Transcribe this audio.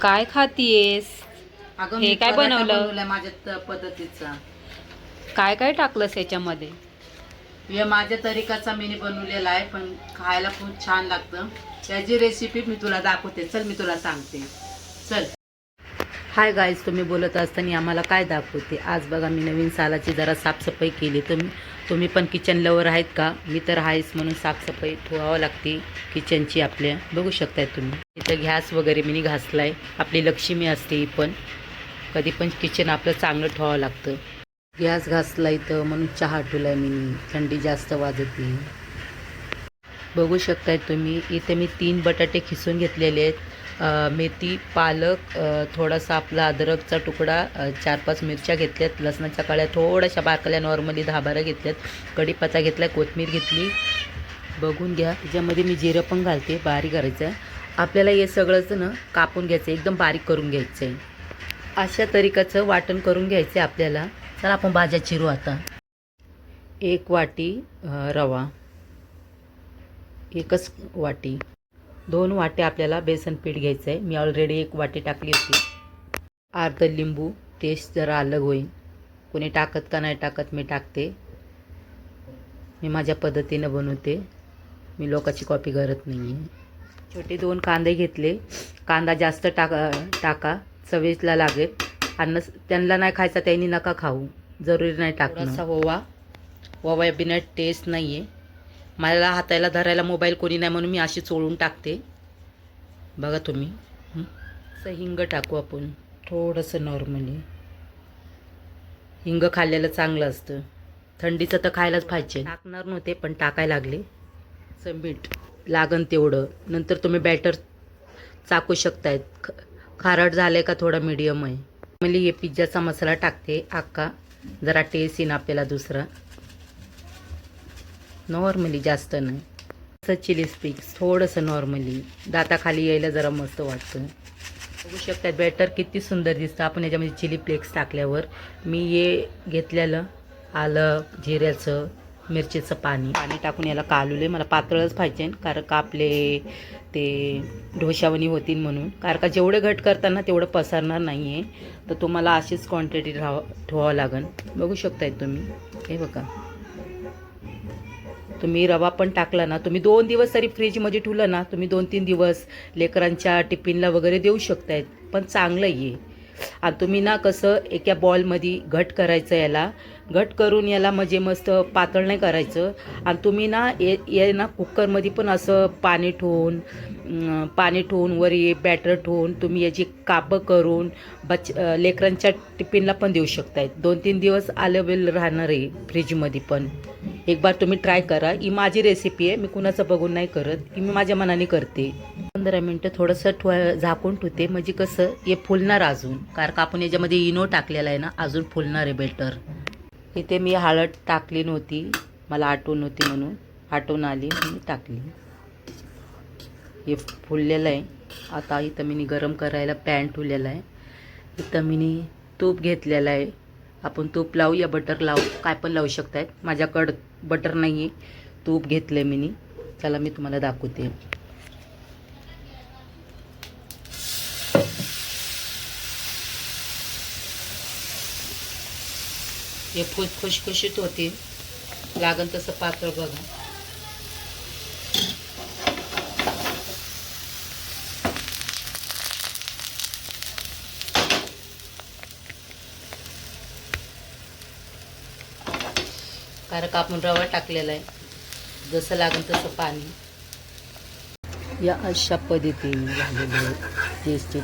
काय खातीयेस? अगं हे मी काय पराठा बनवलं? बनवलाय माझ्या पद्धतीचा. काय काय टाकलंस याच्यामध्ये? हे माझ्या तरीकाचा मी बनवलेला आहे, पण खायला खूप छान लागतं. त्याची रेसिपी मी तुला दाखवते. चल मी तुला सांगते. चल. हाय गाईज, तुम्ही बोलत असताना आम्हाला काय दाखवते? आज बघा मी नवीन सालाची जरा साफसफाई केली. तुम्ही पण किचन लवर आहेत का? मी तर आहेच, म्हणून साफसफाई ठेवावं लागते किचनची आपल्या. बघू शकताय तुम्ही इथं गॅस वगैरे मी घासलाय. आपली लक्ष्मी असते ही पण. कधी पण किचन आपलं चांगलं ठेवावं लागतं. गॅस घासला इथं, म्हणून चहा ठेवलाय मी. थंडी जास्त वाजते. बघू शकताय तुम्ही इथे मी 3 बटाटे खिसून घेतलेले आहेत. मेथी, पालक, थोडासा आपला अद्रकचा तुकडा, 4-5 मिरच्या घेतल्यात, लसणाच्या कळ्या थोड्याशा बारकल्या, नॉर्मली 10-12 घेतल्यात, कढीपत्ता घेतला, कोथिंबीर घेतली. बघून घ्या. त्याच्यामध्ये मी जिरं पण घालते, बारीक करायचं आहे आपल्याला. हे सगळंच ना कापून घ्यायचं, एकदम बारीक करून घ्यायचं आहे. अशा तरीकाचं वाटण करून घ्यायचं आहे आपल्याला. चला आपण भाज्या चिरू आता. 1 वाटी रवा, 1च वाटी, 2 वाट्या आपल्याला बेसन पीठ घ्यायचं आहे. मी ऑलरेडी 1 वाटी टाकली होती. अर्ध लिंबू, टेस्ट जरा अलग होईल. कोणी टाकत का नाही टाकत, मी टाकते. मी माझ्या पद्धतीनं बनवते. मी लोकांची कॉपी करत नाही आहे. छोटे 2 कांदे घेतले. कांदा जास्त टाका, चवीला लागेल. अन्न त्यांना नाही खायचा त्यांनी नका खाऊ, जरुरी नाही टाकणं. असा ओवा बिना टेस्ट नाही आहे. मला हाताला धरायला मोबाईल कोणी नाही, म्हणून मी अशी चोळून टाकते. बघा तुम्ही. असं हिंग टाकू आपण थोडंसं. नॉर्मली हिंग खाल्लेलं चांगलं असतं. थंडीचं तर खायलाच पाहिजे. टाकणार नव्हते पण टाकायला लागले. मीठ लागन तेवढं. नंतर तुम्ही बॅटर चाकू शकतायत. खारट झालंय का थोडा मीडियम आहे. नॉर्मली हे पिझ्झाचा मसाला टाकते अक्का, जरा टेस्ट येईन आपल्याला दुसरा. नॉर्मली जास्त नाही. असं चिली स्टिक्स थोडंसं नॉर्मली, दाताखाली यायला जरा मस्त वाटतं. बघू शकता बॅटर किती सुंदर दिसतं आपण याच्यामध्ये चिली फ्लेक्स टाकल्यावर. मी हे घेतलेलं आलं, जिऱ्याचं, मिरचीचं पाणी टाकून याला कालवले. मला पातळच पाहिजे, कारण का आपले ते ढोशावणी होतील म्हणून. कारण का जेवढे घट करताना तेवढं पसरणार नाही आहे, तर तुम्हाला अशीच क्वांटिटी ठेवावं लागेल. बघू शकताय तुम्ही. हे बघा, तुम्ही रवा पण टाकला ना, तुम्ही 2 दिवस तरी फ्रीजमध्ये ठेवलं ना, तुम्ही 2-3 दिवस लेकरांच्या टिफिनला वगैरे देऊ शकतायत, पण चांगलं आहे. आणि तुम्ही ना कसं एका बॉलमध्ये घट करायचं, याला घट करून याला म्हणजे मस्त पातळ नाही करायचं. आणि तुम्ही ना ये ना कुकरमध्ये पण असं पाणी ठेवून वर ये बॅटर ठेवून तुम्ही याची कापं करून लेकरांच्या टिफिनला पण देऊ शकतायत. 2-3 दिवस अवेलेबल राहणार आहे फ्रीजमध्ये पण. एक बार तुम्ही ट्राय करा. ही माझी रेसिपी आहे, मी कुणाचं बघून नाही करत, ही मी माझ्या मनाने करते. 15 मिनटं थोडंसं झाकून ठेवते, म्हणजे कसं हे फुलणार अजून, कारण का आपण याच्यामध्ये इनो टाकलेला आहे ना, अजून फुलणार आहे बेटर. इथे मी हळद टाकली नव्हती, मला आठवण नव्हती म्हणून आठवण आली मी टाकली. हे फुललेलं आहे. आता इथं मी गरम करायला पॅन ठेवलेला आहे. इथं मी तूप घेतलेलं आहे. आपण तूप लावू या बटर लावू, काय पण लावू शकतायत. माझ्याकडं बटर नाही आहे, तूप घेतलं मी. चला मी तुम्हाला दाखवते. हे खुशखुशीत होते, लागन तसं पातळ बघा. कारण का आपण रवा टाकलेला आहे, जसं लागेल तसं पाणी. या अशा पद्धतीने झालेलं आहे. टेस्टी